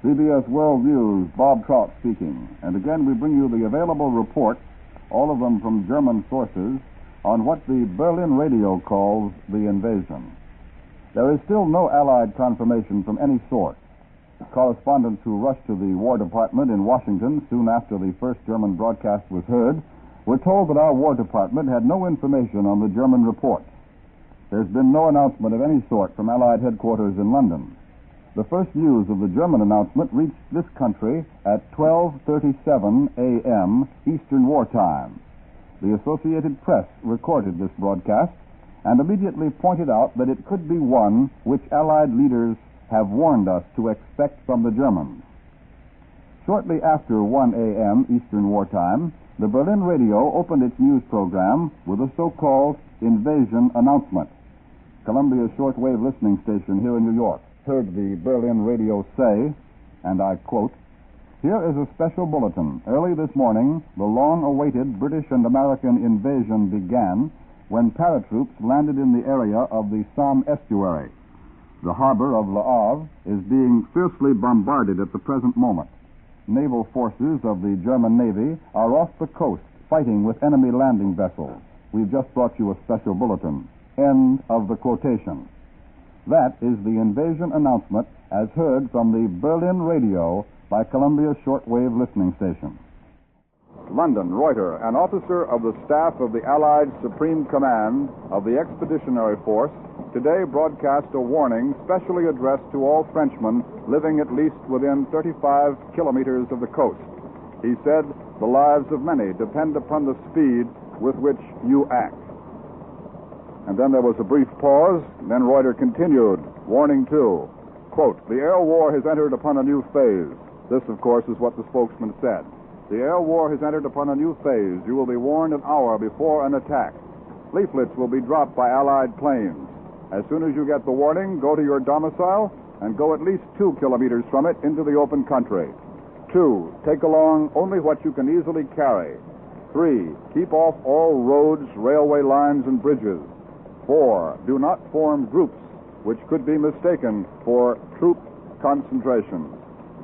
CBS World News, Bob Trout speaking. And again, we bring you the available reports, all of them from German sources, on what the Berlin radio calls the invasion. There is still no Allied confirmation from any source. Correspondents who rushed to the War Department in Washington soon after the first German broadcast was heard were told that our War Department had no information on the German reports. There's been no announcement of any sort from Allied headquarters in London. The first news of the German announcement reached this country at 12:37 a.m. Eastern Wartime. The Associated Press recorded this broadcast and immediately pointed out that it could be one which Allied leaders have warned us to expect from the Germans. Shortly after 1 a.m. Eastern Wartime, the Berlin radio opened its news program with a so-called invasion announcement. Columbia's shortwave listening station here in New York heard the Berlin radio say, and I quote, "Here is a special bulletin. Early this morning, the long-awaited British and American invasion began when paratroops landed in the area of the Somme estuary. The harbor of Le Havre is being fiercely bombarded at the present moment. Naval forces of the German Navy are off the coast fighting with enemy landing vessels. We've just brought you a special bulletin." End of the quotation. That is the invasion announcement as heard from the Berlin radio by Columbia's shortwave listening station. London, Reuters, an officer of the staff of the Allied Supreme Command of the Expeditionary Force, today broadcast a warning specially addressed to all Frenchmen living at least within 35 kilometers of the coast. He said, "The lives of many depend upon the speed with which you act." And then there was a brief pause, and then Reuters continued, warning too. Quote, "The air war has entered upon a new phase." This, of course, is what the spokesman said. "The air war has entered upon a new phase. You will be warned an hour before an attack. Leaflets will be dropped by Allied planes. As soon as you get the warning, go to your domicile and go at least 2 kilometers from it into the open country. 2, take along only what you can easily carry. 3, keep off all roads, railway lines, and bridges. 4, do not form groups which could be mistaken for troop concentration."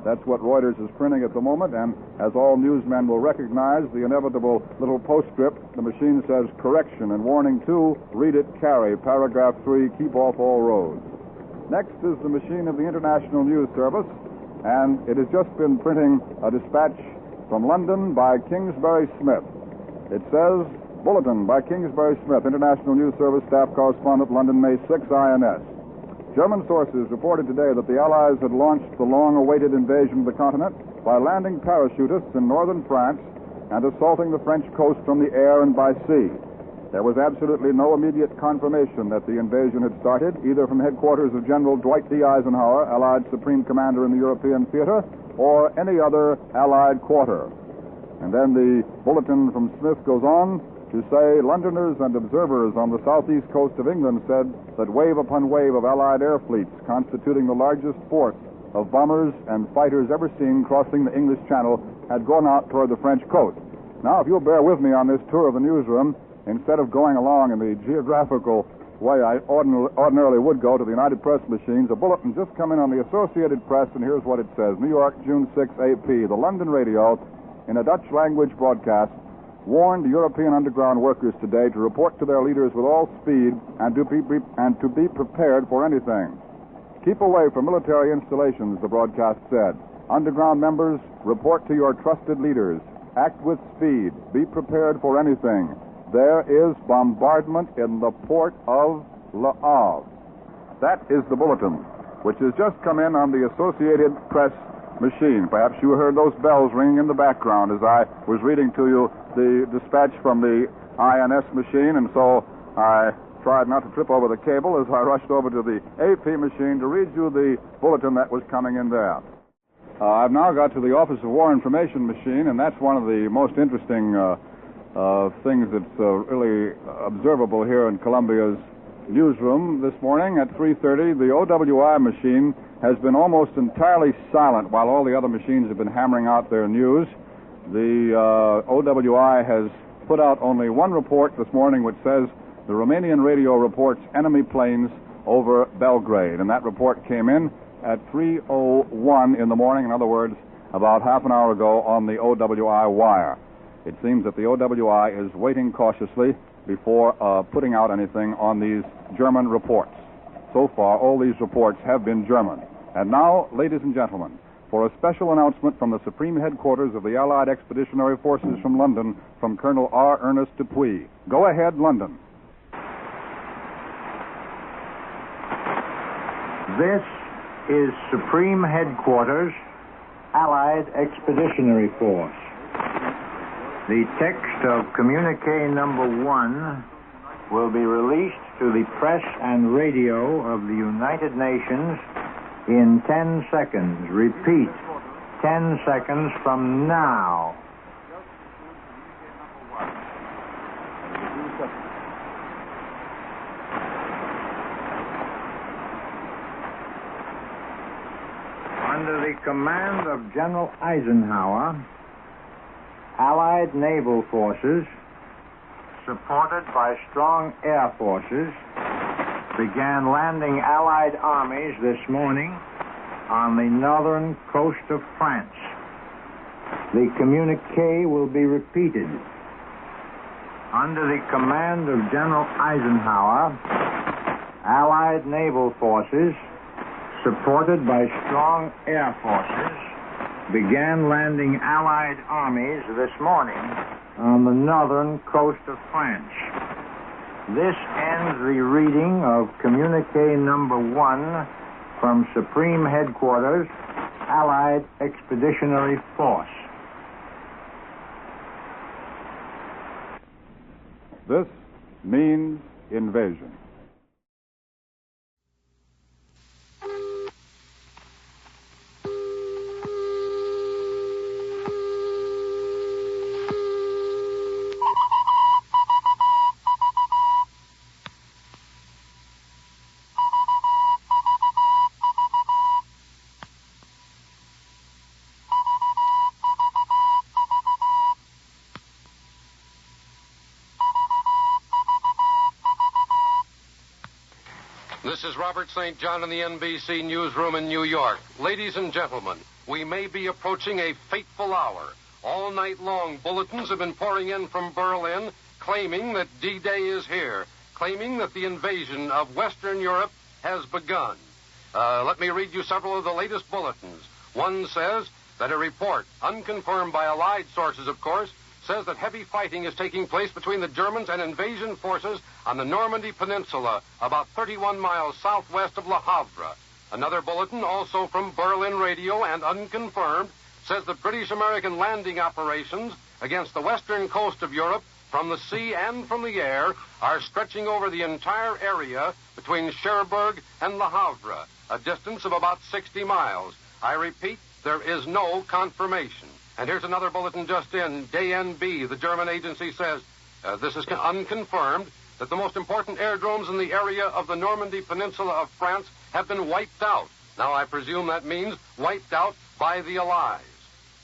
That's what Reuters is printing at the moment, and as all newsmen will recognize, the inevitable little postscript, the machine says correction and warning 2, read it carry, paragraph 3, keep off all roads. Next is the machine of the International News Service, and it has just been printing a dispatch from London by Kingsbury Smith. It says, "Bulletin by Kingsbury Smith, International News Service Staff Correspondent, London, May 6, INS. German sources reported today that the Allies had launched the long-awaited invasion of the continent by landing parachutists in northern France and assaulting the French coast from the air and by sea. There was absolutely no immediate confirmation that the invasion had started, either from headquarters of General Dwight D. Eisenhower, Allied Supreme Commander in the European theater, or any other Allied quarter." And then the bulletin from Smith goes on to say, "Londoners and observers on the southeast coast of England said that wave upon wave of Allied air fleets, constituting the largest force of bombers and fighters ever seen crossing the English Channel, had gone out toward the French coast." Now, if you'll bear with me on this tour of the newsroom, instead of going along in the geographical way I ordinarily would go to the United Press machines, a bulletin just come in on the Associated Press, and here's what it says. New York, June 6, AP. The London radio, in a Dutch language broadcast, warned European underground workers today to report to their leaders with all speed and to be prepared for anything. "Keep away from military installations," the broadcast said. "Underground members, report to your trusted leaders. Act with speed. Be prepared for anything. There is bombardment in the port of Le Havre." That is the bulletin, which has just come in on the Associated Press machine. Perhaps you heard those bells ringing in the background as I was reading to you the dispatch from the INS machine, and so I tried not to trip over the cable as I rushed over to the AP machine to read you the bulletin that was coming in there. I've now got to the Office of War Information machine, and that's one of the most interesting things that's really observable here in Columbia's newsroom this morning at 3:30. The OWI machine has been almost entirely silent while all the other machines have been hammering out their news. The OWI has put out only one report this morning which says the Romanian radio reports enemy planes over Belgrade, and that report came in at 3:01 in the morning, in other words, about half an hour ago on the OWI wire. It seems that the OWI is waiting cautiously before putting out anything on these German reports. So far, all these reports have been German. And now, ladies and gentlemen, for a special announcement from the Supreme Headquarters of the Allied Expeditionary Forces from London, from Colonel R. Ernest Dupuy. Go ahead, London. This is Supreme Headquarters, Allied Expeditionary Force. The text of communique number 1 will be released to the press and radio of the United Nations in 10 seconds. Repeat, 10 seconds from now. Under the command of General Eisenhower, Allied naval forces, supported by strong air forces, began landing Allied armies this morning on the northern coast of France. The communique will be repeated. Under the command of General Eisenhower, Allied naval forces, supported by strong air forces, began landing Allied armies this morning on the northern coast of France. This ends the reading of communique number 1 from Supreme Headquarters, Allied Expeditionary Force. This means invasion. This is Robert St. John in the NBC newsroom in New York. Ladies and gentlemen, we may be approaching a fateful hour. All night long, bulletins have been pouring in from Berlin claiming that D-Day is here, claiming that the invasion of Western Europe has begun. Let me read you several of the latest bulletins. One says that a report, unconfirmed by Allied sources, of course, says that heavy fighting is taking place between the Germans and invasion forces on the Normandy Peninsula, about 31 miles southwest of Le Havre. Another bulletin, also from Berlin radio and unconfirmed, says that British-American landing operations against the western coast of Europe from the sea and from the air are stretching over the entire area between Cherbourg and Le Havre, a distance of about 60 miles. I repeat, there is no confirmation. And here's another bulletin just in. DNB, the German agency, says, this is unconfirmed, that the most important airdromes in the area of the Normandy Peninsula of France have been wiped out. Now, I presume that means wiped out by the Allies.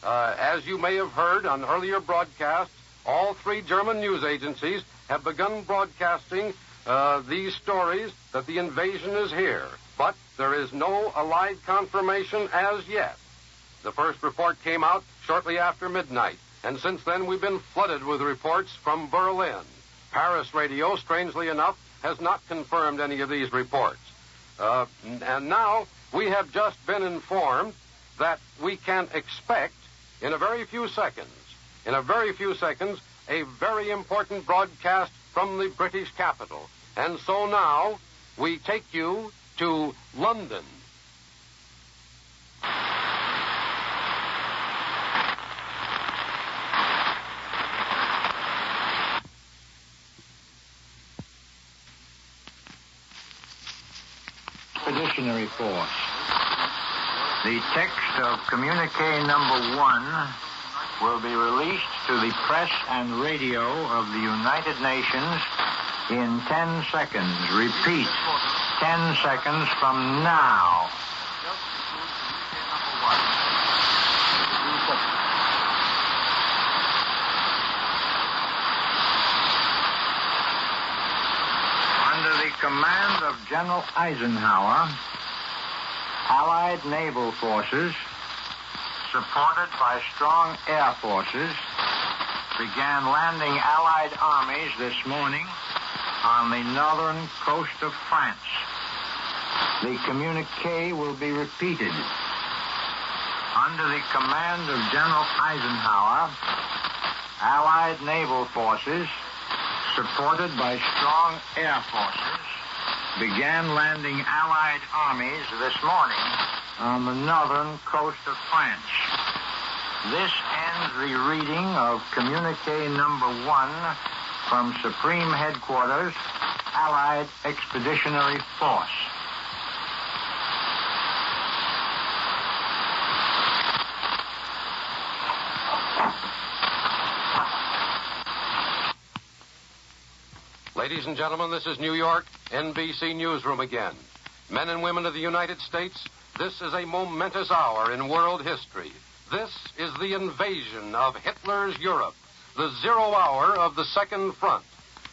As you may have heard on earlier broadcasts, all 3 German news agencies have begun broadcasting these stories that the invasion is here. But there is no Allied confirmation as yet. The first report came out shortly after midnight, and since then we've been flooded with reports from Berlin. Paris radio, strangely enough, has not confirmed any of these reports. And now we have just been informed that we can expect in a very few seconds, a very important broadcast from the British capital. And so now we take you to London. Expeditionary Force. The text of communique number 1 will be released to the press and radio of the United Nations in 10 seconds. Repeat, 10 seconds from now. Under the command of General Eisenhower, Allied naval forces, supported by strong air forces, began landing Allied armies this morning on the northern coast of France. The communique will be repeated. Under the command of General Eisenhower, Allied naval forces, supported by strong air forces, began landing Allied armies this morning on the northern coast of France. This ends the reading of communique number 1 from Supreme Headquarters, Allied Expeditionary Force. Ladies and gentlemen, this is New York, NBC Newsroom again. Men and women of the United States, this is a momentous hour in world history. This is the invasion of Hitler's Europe, the 0 hour of the Second Front.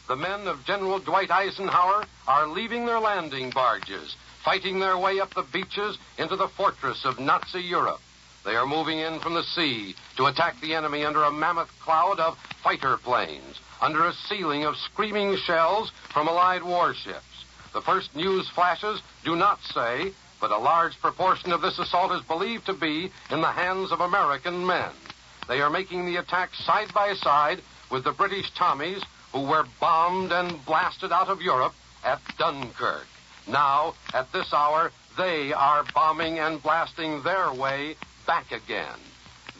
The men of General Dwight Eisenhower are leaving their landing barges, fighting their way up the beaches into the fortress of Nazi Europe. They are moving in from the sea to attack the enemy under a mammoth cloud of fighter planes, under a ceiling of screaming shells from Allied warships. The first news flashes do not say, but a large proportion of this assault is believed to be in the hands of American men. They are making the attack side by side with the British Tommies who were bombed and blasted out of Europe at Dunkirk. Now, at this hour, they are bombing and blasting their way back again.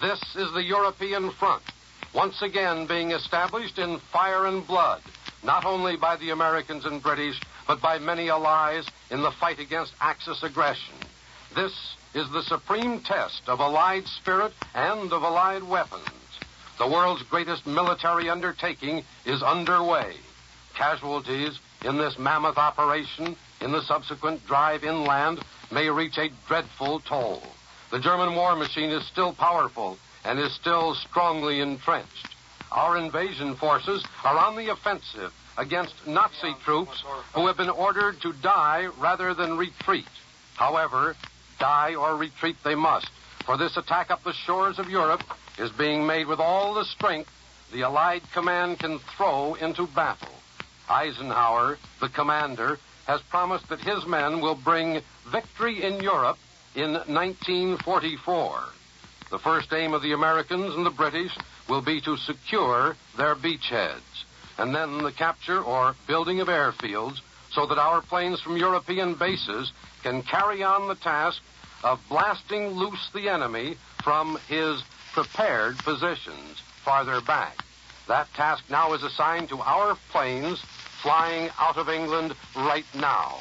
This is the European front, once again being established in fire and blood, not only by the Americans and British, but by many allies in the fight against Axis aggression. This is the supreme test of Allied spirit and of Allied weapons. The world's greatest military undertaking is underway. Casualties in this mammoth operation, in the subsequent drive inland, may reach a dreadful toll. The German war machine is still powerful and is still strongly entrenched. Our invasion forces are on the offensive against Nazi troops who have been ordered to die rather than retreat. However, die or retreat they must, for this attack up the shores of Europe is being made with all the strength the Allied command can throw into battle. Eisenhower, the commander, has promised that his men will bring victory in Europe in 1944. The first aim of the Americans and the British will be to secure their beachheads, and then the capture or building of airfields so that our planes from European bases can carry on the task of blasting loose the enemy from his prepared positions farther back. That task now is assigned to our planes flying out of England right now.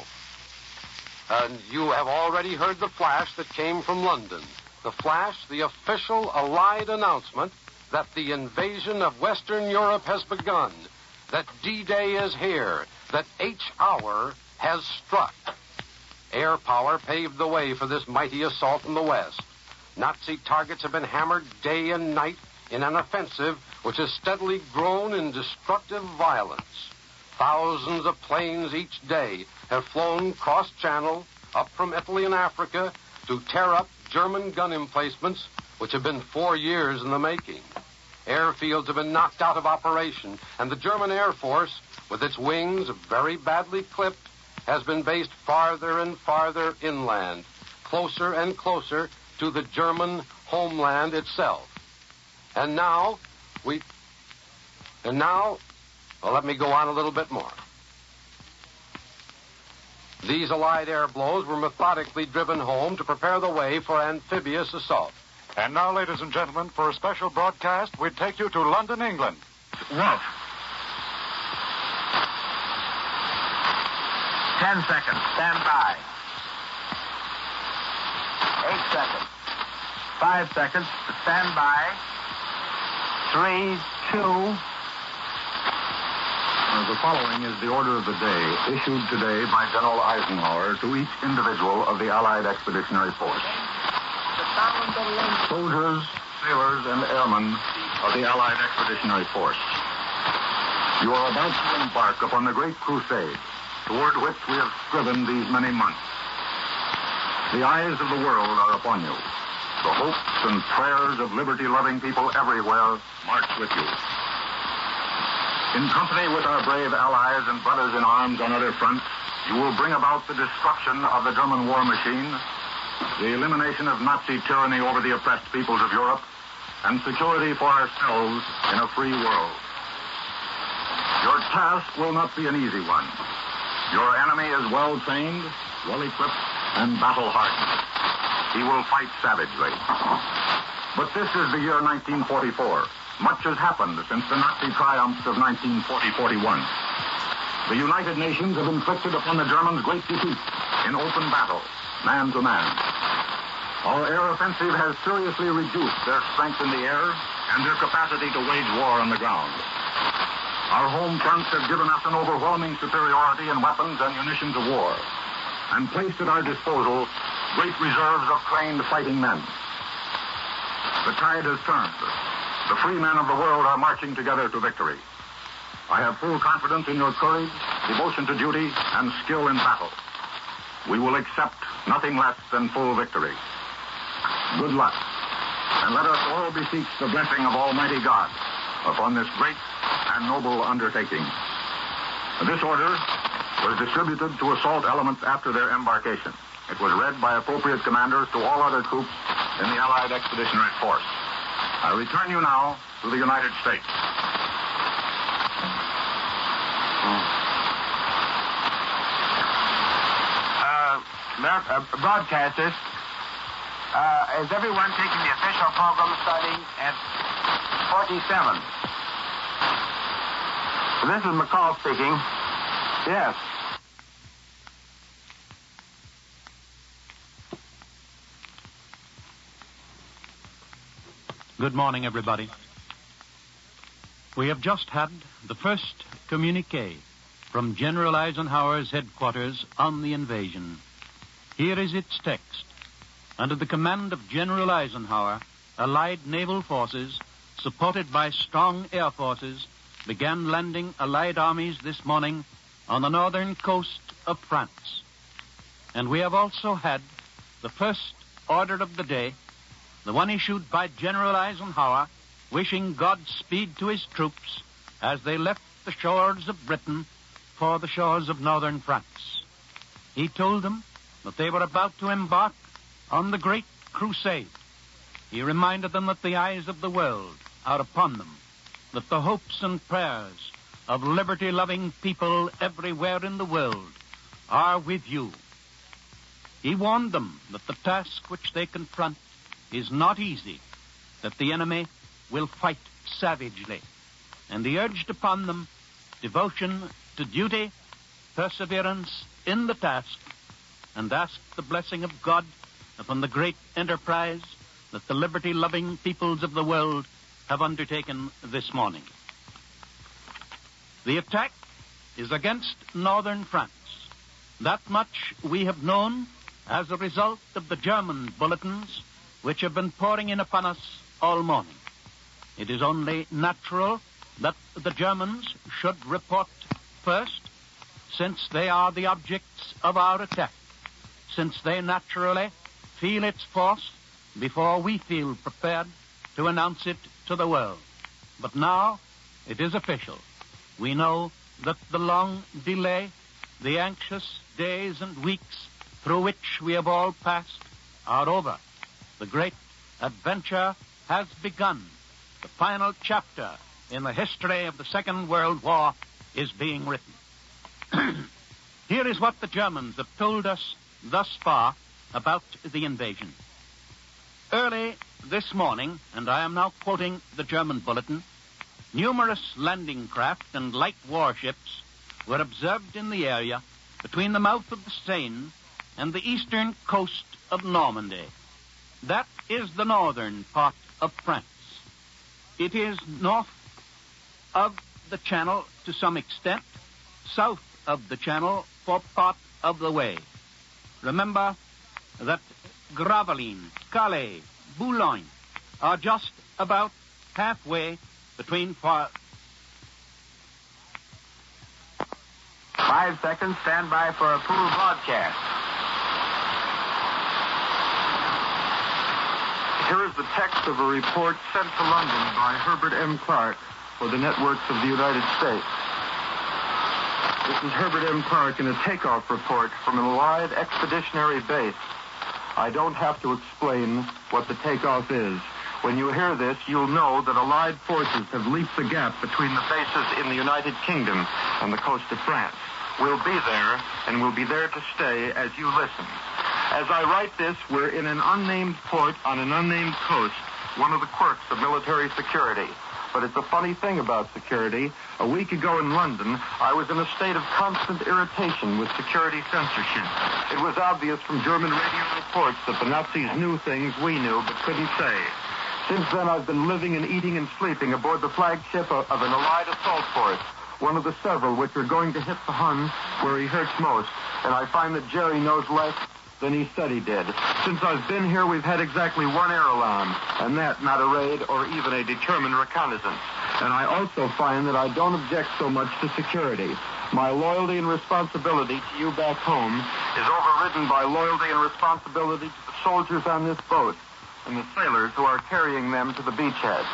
And you have already heard the flash that came from London. The flash, the official Allied announcement that the invasion of Western Europe has begun, that D-Day is here, that H hour has struck. Air power paved the way for this mighty assault in the West. Nazi targets have been hammered day and night in an offensive which has steadily grown in destructive violence. Thousands of planes each day have flown cross-channel up from Italy and Africa to tear up German gun emplacements which have been 4 years in the making. Airfields have been knocked out of operation, and the German Air Force, with its wings very badly clipped, has been based farther and farther inland, closer and closer to the German homeland itself. And now, well, let me go on a little bit more. These Allied air blows were methodically driven home to prepare the way for amphibious assault. And now, ladies and gentlemen, for a special broadcast, we take you to London, England. Wolf. 10 seconds. Stand by. 8 seconds. 5 seconds. Stand by. 3, 2. The following is the order of the day issued today by General Eisenhower to each individual of the Allied Expeditionary Force. Soldiers, sailors, and airmen of the Allied Expeditionary Force, you are about to embark upon the great crusade toward which we have striven these many months. The eyes of the world are upon you. The hopes and prayers of liberty-loving people everywhere march with you. In company with our brave allies and brothers in arms on other fronts, you will bring about the destruction of the German war machine, the elimination of Nazi tyranny over the oppressed peoples of Europe, and security for ourselves in a free world. Your task will not be an easy one. Your enemy is well-trained, well-equipped, and battle-hardened. He will fight savagely. But this is the year 1944. Much has happened since the Nazi triumphs of 1940-41. The United Nations have inflicted upon the Germans great defeat in open battle, man to man. Our air offensive has seriously reduced their strength in the air and their capacity to wage war on the ground. Our home fronts have given us an overwhelming superiority in weapons and munitions of war, and placed at our disposal great reserves of trained fighting men. The tide has turned. The free men of the world are marching together to victory. I have full confidence in your courage, devotion to duty, and skill in battle. We will accept nothing less than full victory. Good luck, and let us all beseech the blessing of Almighty God upon this great and noble undertaking. This order was distributed to assault elements after their embarkation. It was read by appropriate commanders to all other troops in the Allied Expeditionary Force. I return you now to the United States. Broadcasters, is everyone taking the official program starting at 47? This is McCall speaking. Yes. Good morning, everybody. We have just had the first communique from General Eisenhower's headquarters on the invasion. Here is its text. Under the command of General Eisenhower, Allied naval forces, supported by strong air forces, began landing Allied armies this morning on the northern coast of France. And we have also had the first order of the day, the one issued by General Eisenhower, wishing Godspeed to his troops as they left the shores of Britain for the shores of northern France. He told them that they were about to embark on the great crusade. He reminded them that the eyes of the world are upon them, that the hopes and prayers of liberty-loving people everywhere in the world are with you. He warned them that the task which they confront is not easy, that the enemy will fight savagely, and he urged upon them devotion to duty, perseverance in the task, and asked the blessing of God upon the great enterprise that the liberty-loving peoples of the world have undertaken this morning. The attack is against northern France. That much we have known as a result of the German bulletins which have been pouring in upon us all morning. It is only natural that the Germans should report first, since they are the objects of our attack, since they naturally feel its force before we feel prepared to announce it to the world. But now it is official. We know that the long delay, the anxious days and weeks through which we have all passed are over. The great adventure has begun. The final chapter in the history of the Second World War is being written. Here is what the Germans have told us thus far about the invasion. Early this morning, and I am now quoting the German bulletin, numerous landing craft and light warships were observed in the area between the mouth of the Seine and the eastern coast of Normandy. That is the northern part of France. It is north of the Channel to some extent, south of the Channel for part of the way. Remember that Gravelines, Calais, Boulogne are just about halfway between 5 seconds, stand by for a full broadcast. Here is the text of a report sent to London by Herbert M. Clark for the networks of the United States. This is Herbert M. Clark in a takeoff report from an Allied expeditionary base. I don't have to explain what the takeoff is. When you hear this, you'll know that Allied forces have leaped the gap between the bases in the United Kingdom and the coast of France. We'll be there, and we'll be there to stay as you listen. As I write this, we're in an unnamed port on an unnamed coast, one of the quirks of military security. But it's a funny thing about security. A week ago in London, I was in a state of constant irritation with security censorship. It was obvious from German radio reports that the Nazis knew things we knew but couldn't say. Since then, I've been living and eating and sleeping aboard the flagship of an Allied assault force, one of the several which are going to hit the Hun where he hurts most. And I find that Jerry knows less than he said he did. Since I've been here, we've had exactly one air alarm, and that not a raid or even a determined reconnaissance. And I also find that I don't object so much to security. My loyalty and responsibility to you back home is overridden by loyalty and responsibility to the soldiers on this boat and the sailors who are carrying them to the beachhead.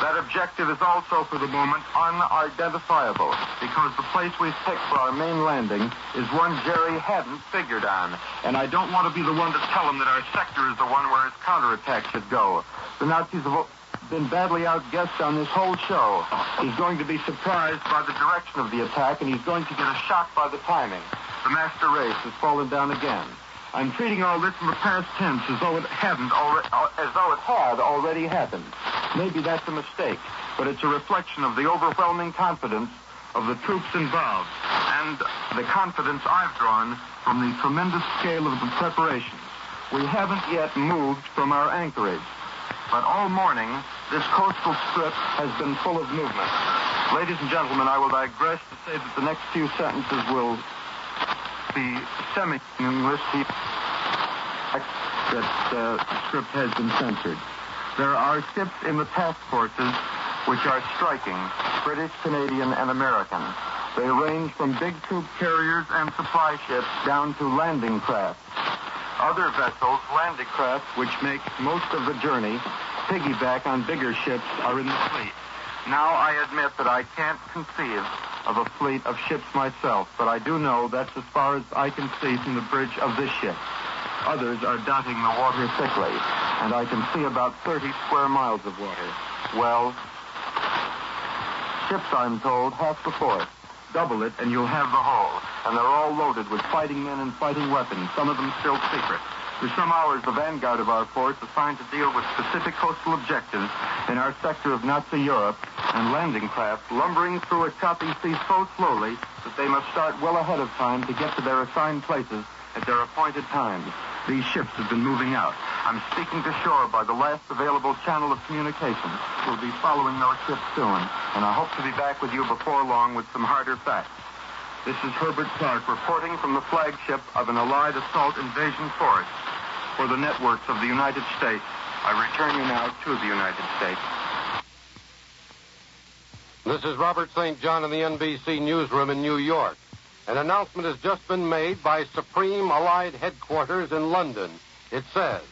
That objective is also, for the moment, unidentifiable, because the place we've picked for our main landing is one Jerry hadn't figured on. And I don't want to be the one to tell him that our sector is the one where his counterattack should go. The Nazis have been badly outguessed on this whole show. He's going to be surprised by the direction of the attack, and he's going to get a shock by the timing. The master race has fallen down again. I'm treating all this in the past tense as though it had already happened. Maybe that's a mistake, but it's a reflection of the overwhelming confidence of the troops involved and the confidence I've drawn from the tremendous scale of the preparations. We haven't yet moved from our anchorage, but all morning this coastal strip has been full of movement. Ladies and gentlemen, I will digress to say that the next few sentences will be semi-English. That script has been censored. There are ships in the task forces which are striking, British, Canadian, and American. They range from big troop carriers and supply ships down to landing craft. Other vessels, landing craft, which make most of the journey, piggyback on bigger ships, are in the fleet. Now I admit that I can't conceive of a fleet of ships myself, but I do know that's as far as I can see from the bridge of this ship. Others are dotting the water thickly, and I can see about 30 square miles of water. Well, ships, I'm told, half the force. Double it, and you'll have the whole. And they're all loaded with fighting men and fighting weapons, some of them still secret. For some hours, the vanguard of our force assigned to deal with specific coastal objectives in our sector of Nazi Europe, and landing craft lumbering through a choppy sea so slowly that they must start well ahead of time to get to their assigned places at their appointed times. These ships have been moving out. I'm speaking to shore by the last available channel of communication. We'll be following those ships soon, and I hope to be back with you before long with some harder facts. This is Herbert Clark reporting from the flagship of an Allied assault invasion force for the networks of the United States. I return you now to the United States. This is Robert St. John in the NBC newsroom in New York. An announcement has just been made by Supreme Allied Headquarters in London. It says,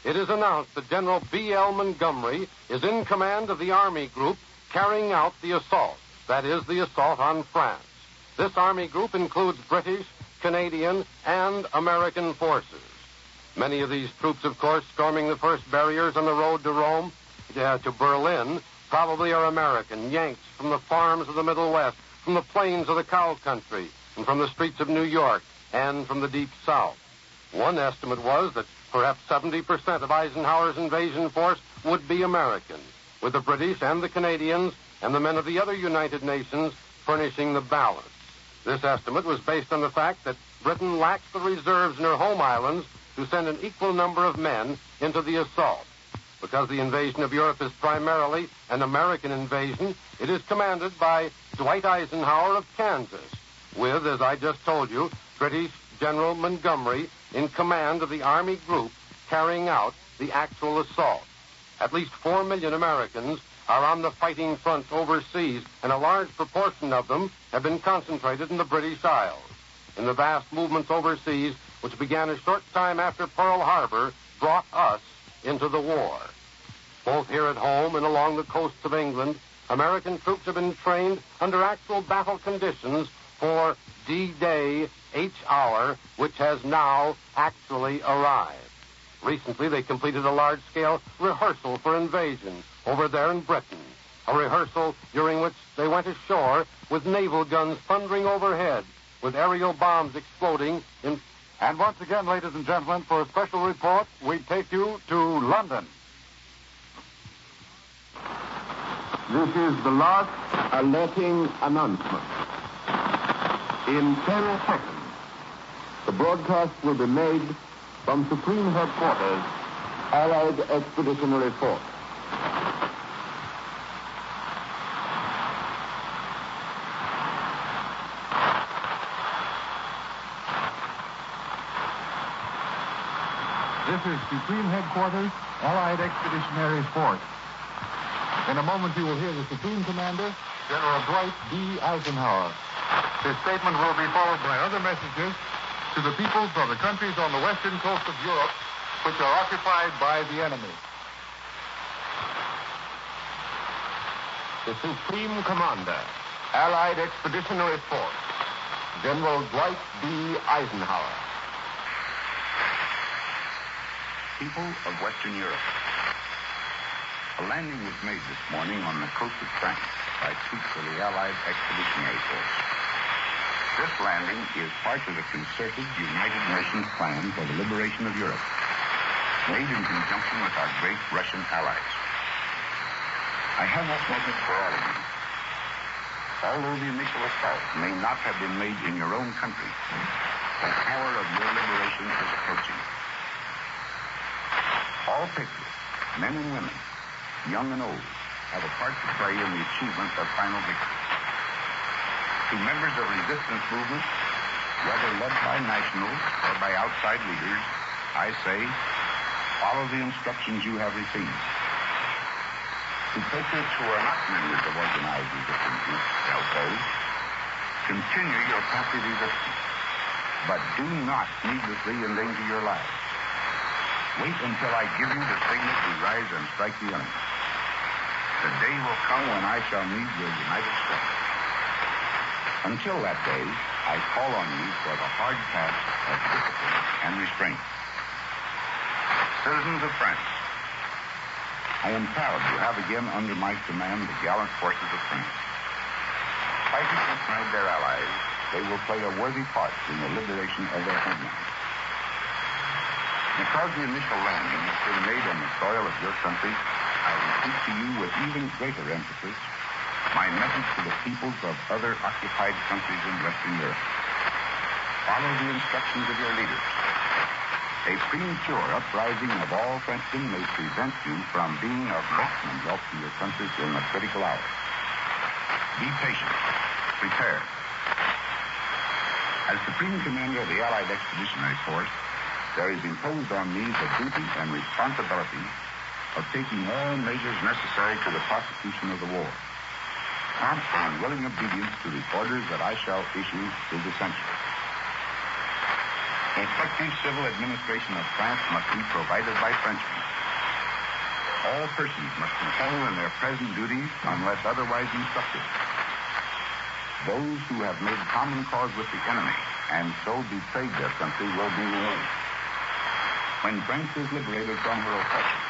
it is announced that General B.L. Montgomery is in command of the Army Group carrying out the assault. That is, the assault on France. This Army Group includes British, Canadian, and American forces. Many of these troops, of course, storming the first barriers on the road to Rome, to Berlin, probably are American, Yanks from the farms of the Middle West, from the plains of the cow country, and from the streets of New York, and from the deep South. One estimate was that perhaps 70% of Eisenhower's invasion force would be American, with the British and the Canadians and the men of the other United Nations furnishing the balance. This estimate was based on the fact that Britain lacks the reserves in her home islands to send an equal number of men into the assault. Because the invasion of Europe is primarily an American invasion, it is commanded by Dwight Eisenhower of Kansas, with, as I just told you, British General Montgomery in command of the Army Group carrying out the actual assault. At least 4 million Americans are on the fighting front overseas, and a large proportion of them have been concentrated in the British Isles. In the vast movements overseas, which began a short time after Pearl Harbor, brought us into the war. Both here at home and along the coasts of England, American troops have been trained under actual battle conditions for D-Day, H hour, which has now actually arrived. Recently, they completed a large-scale rehearsal for invasion over there in Britain, a rehearsal during which they went ashore with naval guns thundering overhead, with aerial bombs exploding in... And once again, ladies and gentlemen, for a special report, we take you to London. This is the last alerting announcement. In 10 seconds, the broadcast will be made from Supreme Headquarters, Allied Expeditionary Force. This is Supreme Headquarters, Allied Expeditionary Force. In a moment, you will hear the Supreme Commander, General Dwight D. Eisenhower. His statement will be followed by other messages to the peoples of the countries on the western coast of Europe, which are occupied by the enemy. The Supreme Commander, Allied Expeditionary Force, General Dwight D. Eisenhower. People of Western Europe. A landing was made this morning on the coast of France by troops of the Allied Expeditionary Force. This landing is part of the concerted United Nations plan for the liberation of Europe, made in conjunction with our great Russian allies. I have this message for all of you. Although the initial assault may not have been made in your own country, the hour of your liberation is approaching. All patriots, men and women, young and old, have a part to play in the achievement of final victory. To members of resistance movements, whether led by nationals or by outside leaders, I say, follow the instructions you have received. To patriots who are not members of organized resistance groups, those, continue your passive resistance, but do not needlessly endanger your lives. Wait until I give you the signal to rise and strike the enemy. The day will come when I shall need your united strength. Until that day, I call on you for the hard task of discipline and restraint. Citizens of France, I am proud to have again under my command the gallant forces of France. Fighting beside their allies, they will play a worthy part in the liberation of their homeland. Because the initial landing has been made on the soil of your country, I repeat to you with even greater emphasis my message to the peoples of other occupied countries in Western Europe. Follow the instructions of your leaders. A premature uprising of all Frenchmen may prevent you from being of maximum help to your countries in the critical hour. Be patient. Prepare. As Supreme Commander of the Allied Expeditionary Force, there is imposed on me the duty and responsibility of taking all measures necessary to the prosecution of the war. Prompt and willing obedience to the orders that I shall issue is essential. An effective civil administration of France must be provided by Frenchmen. All persons must continue in their present duties unless otherwise instructed. Those who have made common cause with the enemy and so betrayed their country will be removed. When France is liberated from her oppression,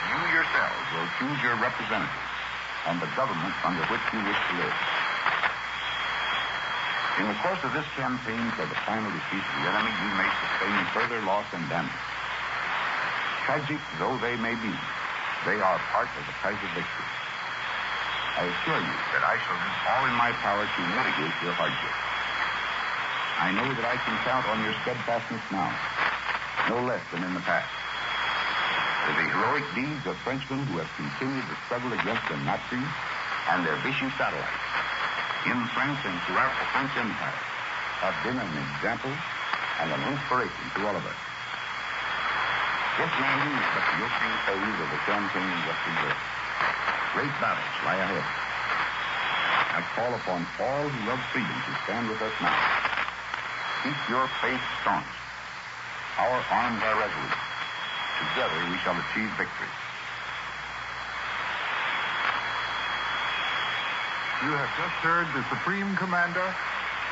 you yourselves will choose your representatives and the government under which you wish to live. In the course of this campaign for the final defeat of the enemy, you may sustain further loss and damage. Tragic though they may be, they are part of the price of victory. I assure you that I shall do all in my power to mitigate your hardship. I know that I can count on your steadfastness now, no less than in the past. For the heroic deeds of Frenchmen who have continued the struggle against the Nazis and their vicious satellites in France and throughout the French Empire have been an example and an inspiration to all of us. This landing is but the opening phase of the campaign in Western Europe. Great battles lie ahead. I call upon all who love freedom to stand with us now. Keep your faith staunch. Our arms are resolute. Together we shall achieve victory. You have just heard the Supreme Commander,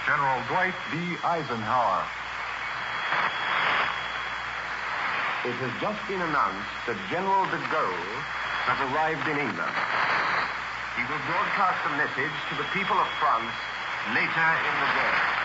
General Dwight D. Eisenhower. It has just been announced that General de Gaulle has arrived in England. He will broadcast a message to the people of France later in the day.